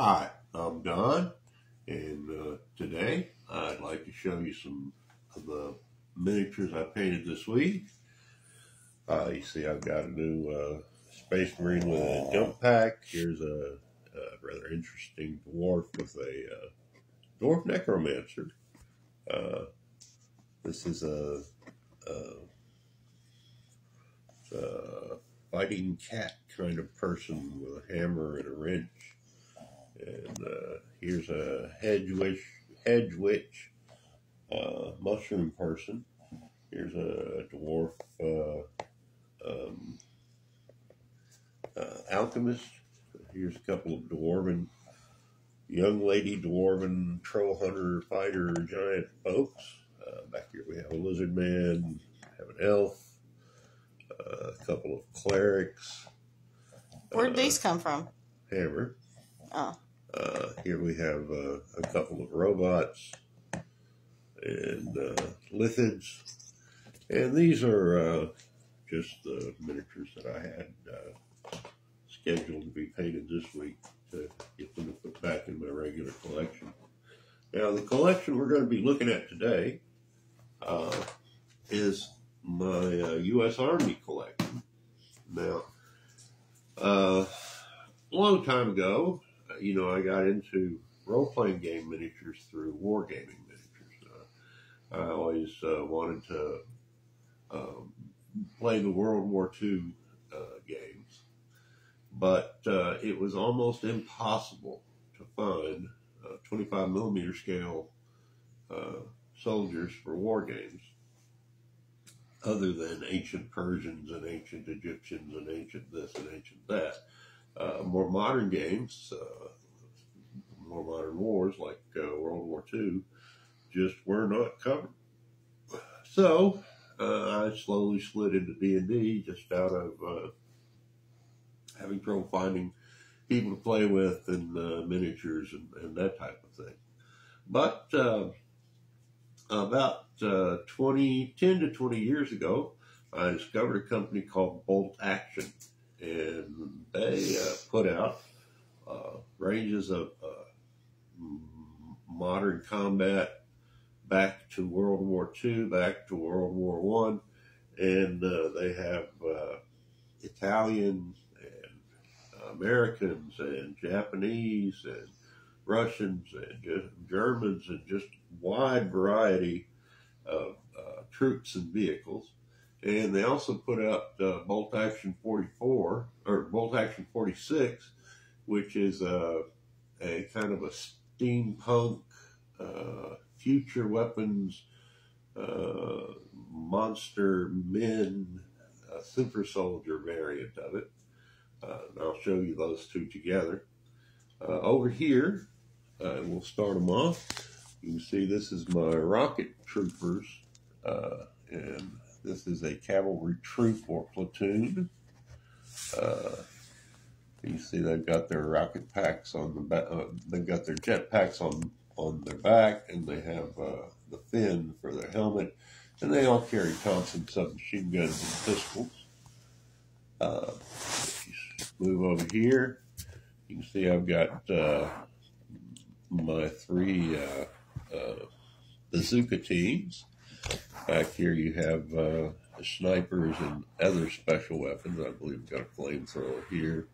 Hi, I'm Don, and today I'd like to show you some of the miniatures I painted this week. You see I've got a new Space Marine with a jump pack. Here's a rather interesting dwarf with a dwarf necromancer. This is a fighting cat kind of person with a hammer and a wrench. And here's a hedge witch mushroom person. Here's a dwarf alchemist. Here's a couple of young lady dwarven troll hunter fighter giant folks. Back here we have a lizard man, have an elf, a couple of clerics. Where'd these come from? Hammer. Oh. Here we have a couple of robots and lithids. And these are just the miniatures that I had scheduled to be painted this week to get them to put back in my regular collection. Now, the collection we're going to be looking at today is my U.S. Army collection. Now, a long time ago, I got into role-playing game miniatures through wargaming miniatures. I always wanted to play the World War II games, but it was almost impossible to find 25 millimeter scale soldiers for war games, other than ancient Persians and ancient Egyptians and ancient this and ancient that. More modern games, more modern wars like World War II, just were not covered. So I slowly slid into D&D just out of having trouble finding people to play with and miniatures and that type of thing. But about 10 to 20 years ago, I discovered a company called Bolt Action, and they put out ranges of modern combat back to World War II, back to World War I, and they have Italian and Americans and Japanese and Russians and Germans and just wide variety of troops and vehicles. And they also put out Bolt Action 44 or Bolt Action 46, which is a kind of a steampunk future weapons monster men super soldier variant of it. And I'll show you those two together. Over here, we'll start them off. You can see this is my rocket troopers, and this is a cavalry troop or platoon. You see they've got their rocket packs on the back. They've got their jet packs on their back, and they have the fin for their helmet, and they all carry Thompson submachine guns and pistols. If you move over here, you can see I've got my three bazooka teams. Back here you have the snipers and other special weapons. I believe we've got a flamethrower here.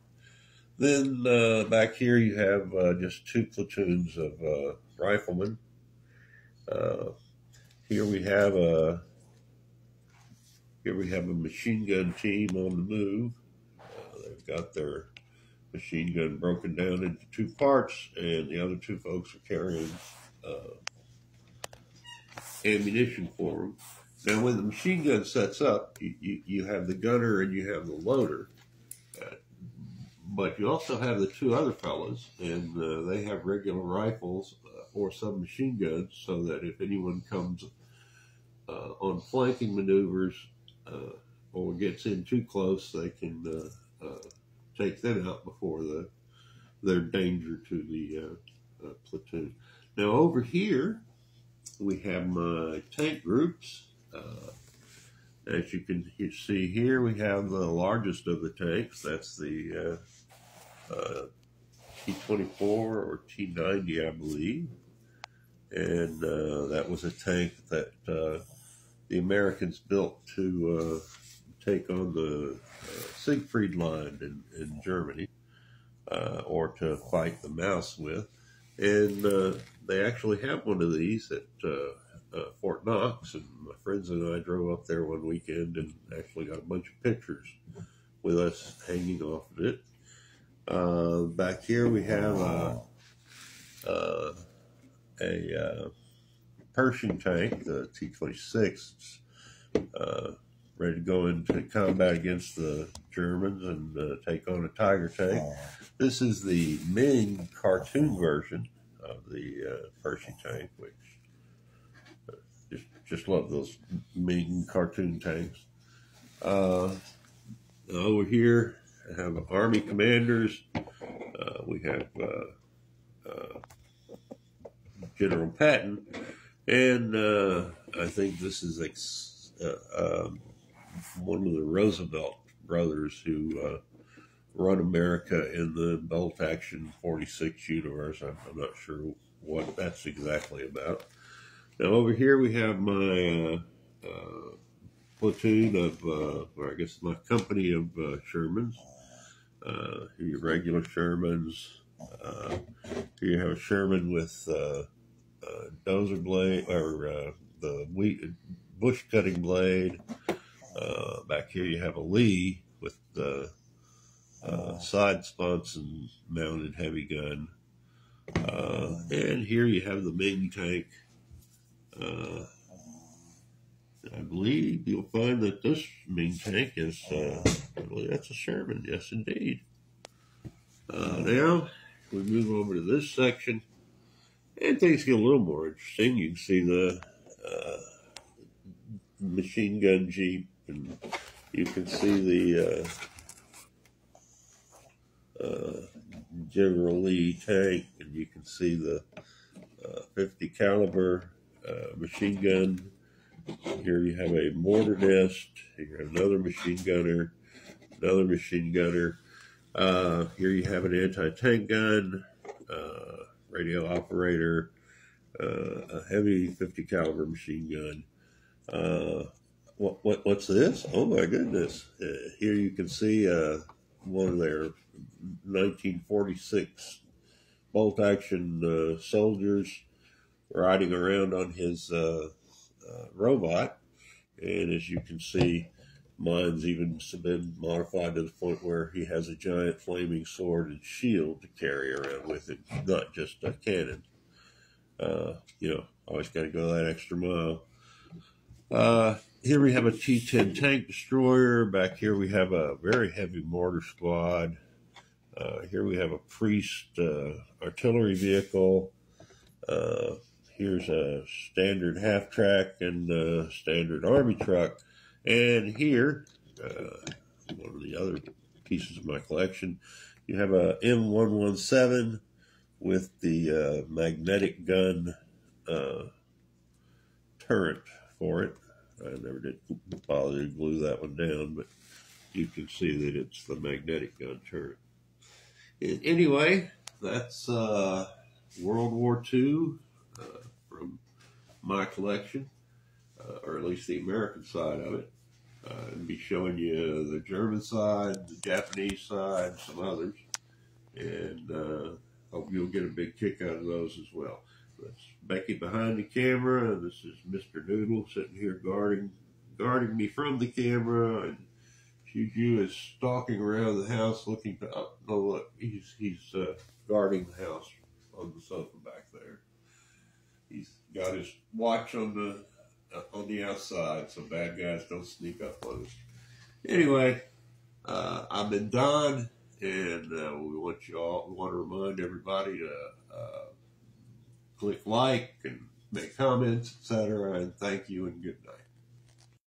Then back here you have just two platoons of riflemen. Here we have a machine gun team on the move. They've got their machine gun broken down into two parts, and the other two folks are carrying ammunition for them. Now, when the machine gun sets up, you have the gunner and you have the loader. But you also have the two other fellas, and they have regular rifles or submachine guns, so that if anyone comes on flanking maneuvers or gets in too close, they can take them out before they're danger to the platoon. Now over here, we have my tank groups. As you can see here, we have the largest of the tanks. That's the T-24 or T-90, I believe. And that was a tank that the Americans built to take on the Siegfried Line in Germany, or to fight the Maus with. And they actually have one of these at Fort Knox, and my friends and I drove up there one weekend and actually got a bunch of pictures with us hanging off of it. Back here we have a Pershing tank, the T-26, ready to go into combat against the Germans and take on a Tiger tank. This is the Ming cartoon version of the Pershing tank, which just love those Ming cartoon tanks. Over here, I have Army commanders. We have General Patton, and I think this is one of the Roosevelt brothers who run America in the Bolt Action 46 universe. I'm not sure what that's exactly about. Now over here we have my platoon of, or I guess my company of Shermans. Your regular Shermans. Here you have a Sherman with dozer blade, or the bush cutting blade. Back here you have a Lee with the side sponson mounted heavy gun. And here you have the Ming tank. I believe you'll find that this Ming tank is, well, that's a Sherman, yes indeed. Now, we move over to this section, and things get a little more interesting. You can see the machine gun Jeep, and you can see the General Lee tank, and you can see the 50 caliber machine gun. Here you have a mortar nest. Here you have another machine gunner, another machine gunner. Here you have an anti-tank gun, radio operator, a heavy 50 caliber machine gun. What's this? Oh my goodness! Here you can see one of their 1946 bolt action soldiers riding around on his robot, and as you can see, mine's even been modified to the point where he has a giant flaming sword and shield to carry around with him, not just a cannon. You know, always got to go that extra mile. Here we have a T-10 tank destroyer. Back here we have a very heavy mortar squad. Here we have a Priest artillery vehicle. Here's a standard half-track and a standard Army truck. And here, one of the other pieces of my collection, you have a M117 with the magnetic gun turret for it. I never did bother to glue that one down, but you can see that it's the magnetic gun turret. Anyway, that's World War II from my collection, or at least the American side of it. And be showing you the German side, the Japanese side, some others, and hope you'll get a big kick out of those as well. That's Becky behind the camera, and this is Mr. Noodle sitting here guarding me from the camera, and Juju is stalking around the house looking to, oh look, he's guarding the house on the sofa back there. He's got his watch on the outside, so bad guys don't sneak up on us. Anyway, I've been Don, and we want to remind everybody to click like and make comments, etc. And thank you and good night.